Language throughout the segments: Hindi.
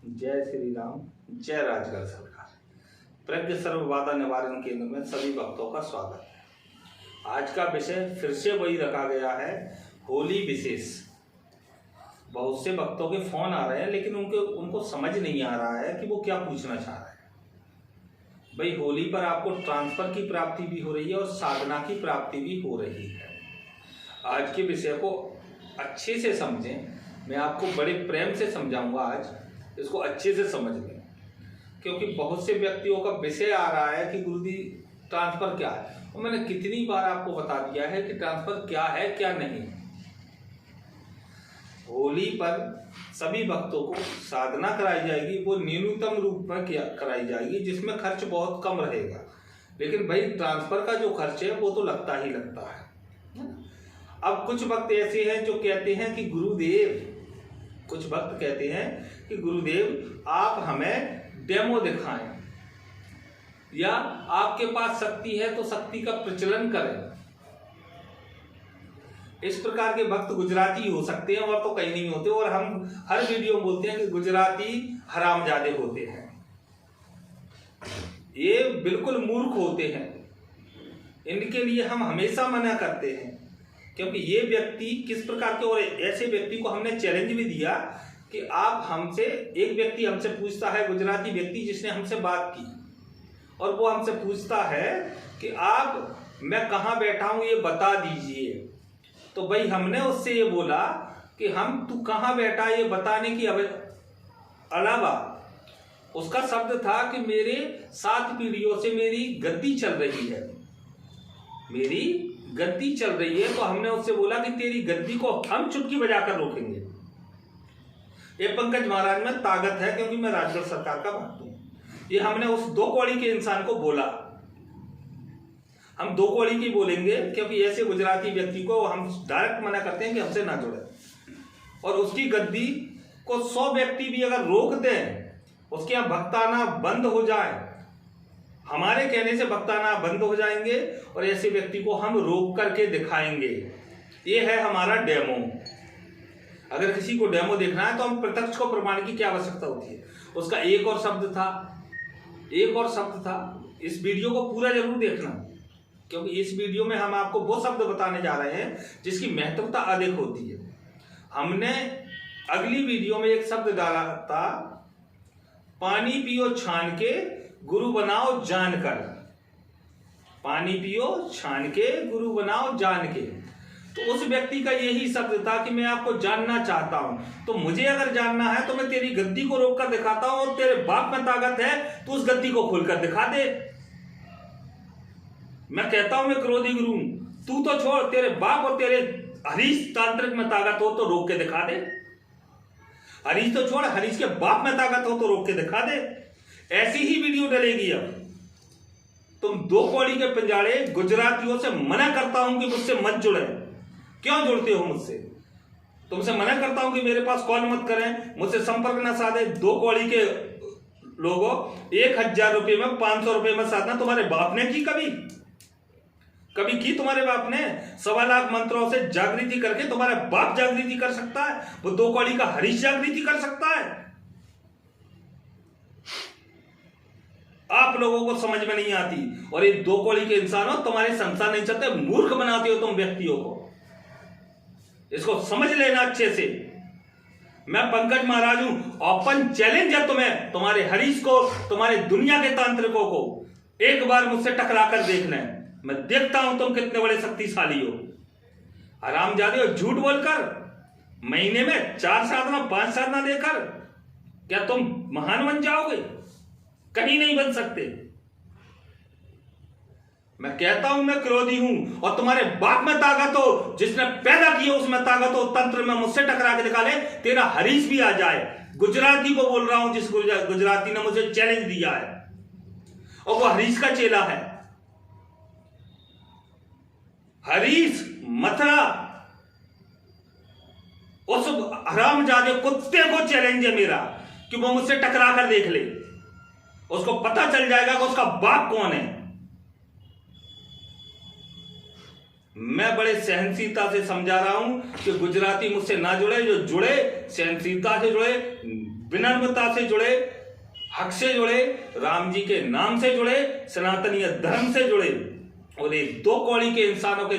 जय श्री राम, जय राजगढ़ सरकार। प्रज्ञ सर्व बाधा निवारण केंद्र में सभी भक्तों का स्वागत है। आज का विषय फिर से वही रखा गया है, होली विशेष। बहुत से भक्तों के फोन आ रहे हैं, लेकिन उनको समझ नहीं आ रहा है कि वो क्या पूछना चाह रहे हैं। भाई, होली पर आपको ट्रांसफर की प्राप्ति भी हो रही है और साधना की प्राप्ति भी हो रही है। आज के विषय को अच्छे से समझें। मैं आपको बड़े प्रेम से समझाऊंगा, आज इसको अच्छे से समझ लें, क्योंकि बहुत से व्यक्तियों का विषय आ रहा है कि गुरुजी ट्रांसफर क्या है। और मैंने कितनी बार आपको बता दिया है कि ट्रांसफर क्या है क्या नहीं। होली पर सभी भक्तों को साधना कराई जाएगी, वो न्यूनतम रूप में कराई जाएगी, जिसमें खर्च बहुत कम रहेगा। लेकिन भाई, ट्रांसफर का जो खर्च है वो तो लगता ही लगता है। अब कुछ भक्त ऐसे हैं जो कहते हैं कि गुरुदेव, कुछ भक्त कहते हैं कि गुरुदेव आप हमें डेमो दिखाएं, या आपके पास शक्ति है तो शक्ति का प्रचलन करें। इस प्रकार के भक्त गुजराती हो सकते हैं और तो कहीं नहीं होते। और हम हर वीडियो में बोलते हैं कि गुजराती हरामजादे होते हैं, ये बिल्कुल मूर्ख होते हैं। इनके लिए हम हमेशा मना करते हैं, क्योंकि ये व्यक्ति किस प्रकार के, और ऐसे व्यक्ति को हमने चैलेंज भी दिया कि आप हमसे, एक व्यक्ति हमसे पूछता है, गुजराती व्यक्ति जिसने हमसे बात की, और वो हमसे पूछता है कि आप, मैं कहाँ बैठा हूं ये बता दीजिए। तो भाई, हमने उससे ये बोला कि हम, तू कहाँ बैठा ये बताने की अलावा उसका शब्द था कि मेरे 7 पीढ़ियों से मेरी गद्दी चल रही है, मेरी गद्दी चल रही है। तो हमने उससे बोला कि तेरी गद्दी को हम चुटकी बजाकर रोकेंगे। ये पंकज महाराज में ताकत है, क्योंकि मैं राजगढ़ सरकार का भक्त हूं। ये हमने उस 2 कौड़ी के इंसान को बोला। हम 2 कौड़ी की बोलेंगे, क्योंकि ऐसे गुजराती व्यक्ति को हम डायरेक्ट मना करते हैं कि हमसे ना जुड़े। और उसकी गद्दी को 100 व्यक्ति भी अगर रोक दें, उसके यहाँ भक्त आना बंद हो जाए, हमारे कहने से भक्त आना बंद हो जाएंगे, और ऐसे व्यक्ति को हम रोक करके दिखाएंगे। ये है हमारा डेमो। अगर किसी को डेमो देखना है तो हम प्रत्यक्ष को प्रमाण की क्या आवश्यकता होती है। उसका एक और शब्द था। इस वीडियो को पूरा जरूर देखना, क्योंकि इस वीडियो में हम आपको वो शब्द बताने जा रहे हैं जिसकी महत्वता अधिक होती है। हमने अगली वीडियो में एक शब्द डाला था, पानी पियो छान के गुरु बनाओ जानकर। पानी पियो छान के गुरु बनाओ जान के। तो उस व्यक्ति का यही शब्द था कि मैं आपको जानना चाहता हूं, तो मुझे अगर जानना है तो मैं तेरी गद्दी को रोककर दिखाता हूं, और तेरे बाप में ताकत है तो उस गद्दी को खोलकर दिखा दे। मैं कहता हूं मैं क्रोधी गुरु हूं, तू तो छोड़, तेरे बाप और तेरे हरीश तांत्रिक में ताकत हो तो रोक के दिखा दे। हरीश तो छोड़, हरीश के बाप में ताकत हो तो रोक के दिखा दे। ऐसी ही वीडियो डलेगी। अब तुम 2 कौड़ी के पंजाड़े गुजरातियों से मना करता हूं कि मुझसे मत जुड़े। क्यों जुड़ते हो मुझसे? तुमसे मना करता हूं कि मेरे पास कॉल मत करें, मुझसे संपर्क ना साधे। 2 कौड़ी के लोगों 1000 रुपये में 500 रुपये में साधना तुम्हारे बाप ने की? कभी की तुम्हारे बाप ने? 1.25 लाख मंत्रों से जागृति करके तुम्हारा बाप जागृति कर सकता है? वो 2 कौड़ी का हरीश जागृति कर सकता है? आप लोगों को समझ में नहीं आती, और ये 2 कौड़ी के इंसानों तुम्हारे संसार नहीं चलते, मूर्ख बनाते हो तुम व्यक्तियों को। इसको समझ लेना अच्छे से। मैं पंकज महाराज हूं, ओपन चैलेंज है तुम्हें, तुम्हारे हरीश को, तुम्हारे दुनिया के तांत्रिकों को एक बार मुझसे टकरा कर देखना है। मैं देखता हूं तुम कितने बड़े शक्तिशाली हो। हरामजादे हो, झूठ बोलकर महीने में 4 साधना 5 साधना देकर क्या तुम महान बन जाओगे? कहीं नहीं बन सकते। मैं कहता हूं मैं क्रोधी हूं, और तुम्हारे बाप में ताकत हो, जिसने पैदा किया उसमें ताकत हो, तंत्र में मुझसे टकरा के दिखा ले, तेरा हरीश भी आ जाए। गुजराती को बोल रहा हूं, जिस गुजराती ने मुझे चैलेंज दिया है, और वो हरीश का चेला है। हरीश मथुरा, उस हरामजादे कुत्ते को चैलेंज है मेरा कि वो मुझसे टकरा कर देख ले। उसको पता चल जाएगा कि उसका बाप कौन है। मैं बड़े सहनशीलता से समझा रहा हूं कि गुजराती मुझसे ना जुड़े, जो जुड़े सहनशीलता से जुड़े। विनम्रता से जुड़े, हक से जुड़े, राम जी के नाम से जुड़े, सनातनीय धर्म से जुड़े और ये 2 कौड़ी के इंसानों के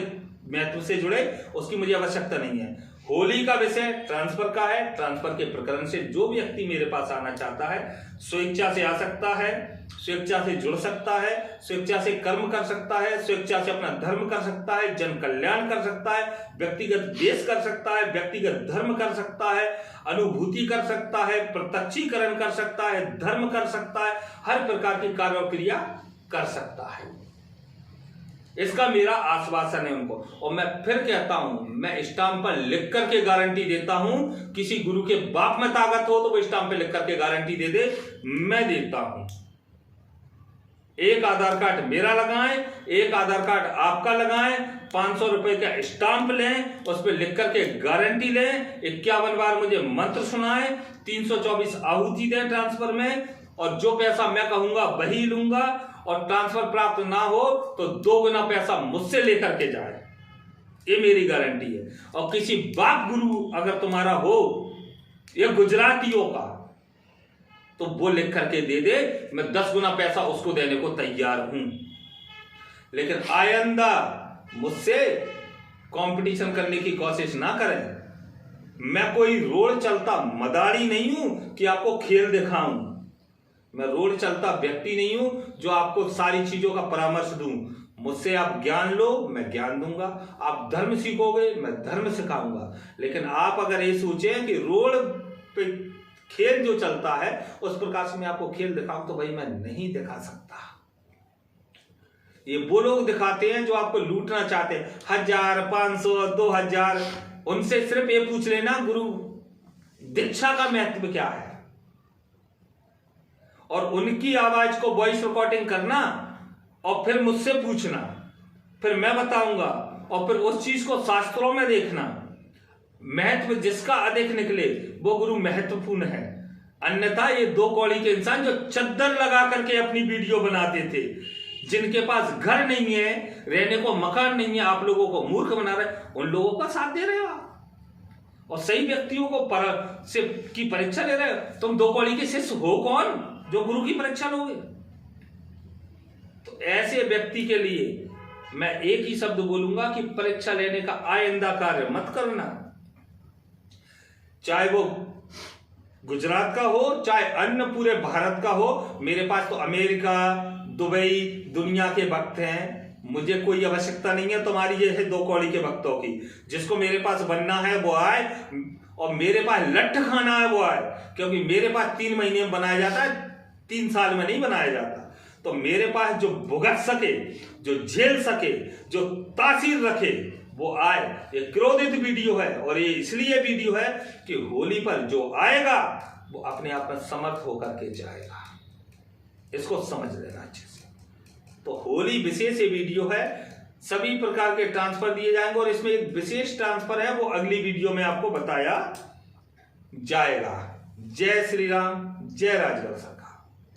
महत्व से जुड़े, उसकी मुझे आवश्यकता नहीं है। होली का विषय ट्रांसफर का है। ट्रांसफर के प्रकरण से जो व्यक्ति मेरे पास आना चाहता है स्वेच्छा से आ सकता है, स्वेच्छा से जुड़ सकता है, स्वेच्छा से कर्म कर सकता है, स्वेच्छा से अपना धर्म कर सकता है, जन कल्याण कर सकता है, व्यक्तिगत देश कर सकता है, व्यक्तिगत धर्म कर सकता है, अनुभूति कर सकता है, प्रत्यक्षीकरण कर सकता है, धर्म कर सकता है, हर प्रकार की कार्य और क्रिया कर सकता है। इसका मेरा आश्वासन है उनको। और मैं फिर कहता हूं, मैं स्टाम्प पर लिख करके गारंटी देता हूं, किसी गुरु के बाप में ताकत हो तो वो स्टाम्प पे लिख करके गारंटी दे दे, मैं देता हूं। एक आधार कार्ड मेरा लगाएं, एक आधार कार्ड आपका लगाएं, 500 रुपए का स्टाम्प लें, उस पर लिख करके गारंटी लें, 51 बार मुझे मंत्र सुनाएं, 324 आहुति दें ट्रांसफर में, और जो पैसा मैं कहूंगा वही लूंगा, और ट्रांसफर प्राप्त ना हो तो 2 गुना पैसा मुझसे लेकर के जाए, ये मेरी गारंटी है। और किसी बाप गुरु अगर तुम्हारा हो या गुजरातियों का, तो वो लिख करके दे दे, मैं 10 गुना पैसा उसको देने को तैयार हूं। लेकिन आइंदा मुझसे कंपटीशन करने की कोशिश ना करें। मैं कोई रोड चलता मदारी नहीं हूं कि आपको खेल दिखाऊं। मैं रोड चलता व्यक्ति नहीं हूं जो आपको सारी चीजों का परामर्श दूं। मुझसे आप ज्ञान लो, मैं ज्ञान दूंगा। आप धर्म सीखोगे, मैं धर्म सिखाऊंगा। लेकिन आप अगर ये सोचें कि रोड पे खेल जो चलता है उस प्रकार से मैं आपको खेल दिखाऊं, तो भाई मैं नहीं दिखा सकता। ये वो लोग दिखाते हैं जो आपको लूटना चाहते हैं। 1000, 500, 2000, उनसे सिर्फ ये पूछ लेना गुरु दीक्षा का महत्व क्या है, और उनकी आवाज को वॉइस रिकॉर्डिंग करना और फिर मुझसे पूछना, फिर मैं बताऊंगा, और फिर उस चीज को शास्त्रों में देखना। महत्व जिसका अधिक निकले वो गुरु महत्वपूर्ण है। अन्यथा ये 2 कौड़ी के इंसान जो चद्दर लगा करके अपनी वीडियो बनाते थे, जिनके पास घर नहीं है, रहने को मकान नहीं है, आप लोगों को मूर्ख बना रहे, उन लोगों का साथ दे रहे हो आप, और सही व्यक्तियों को की परीक्षा ले रहे हो। तुम 2 कौड़ी के शिष्य हो कौन जो गुरु की परीक्षा लोगे? तो ऐसे व्यक्ति के लिए मैं एक ही शब्द बोलूंगा कि परीक्षा लेने का आइंदा कार्य मत करना। चाहे वो गुजरात का हो, चाहे अन्य पूरे भारत का हो। मेरे पास तो अमेरिका, दुबई, दुनिया के भक्त हैं। मुझे कोई आवश्यकता नहीं है तुम्हारी ये है 2 कौड़ी के भक्तों की। जिसको मेरे पास बनना है वो आए, और मेरे पास लट्ठ खाना है वो आए, क्योंकि मेरे पास 3 महीने में बनाया जाता है, 3 साल में नहीं बनाया जाता। तो मेरे पास जो भुगत सके, जो झेल सके, जो तासीर रखे, वो आए। ये क्रोधित वीडियो है, और ये इसलिए वीडियो है कि होली पर जो आएगा वो अपने आप में समर्थ होकर के जाएगा। इसको समझ लेना अच्छे से। तो होली विशेष ये वीडियो है, सभी प्रकार के ट्रांसफर दिए जाएंगे, और इसमें एक विशेष ट्रांसफर है, वो अगली वीडियो में आपको बताया जाएगा। जय श्री राम, जय राजगढ़ सरकार।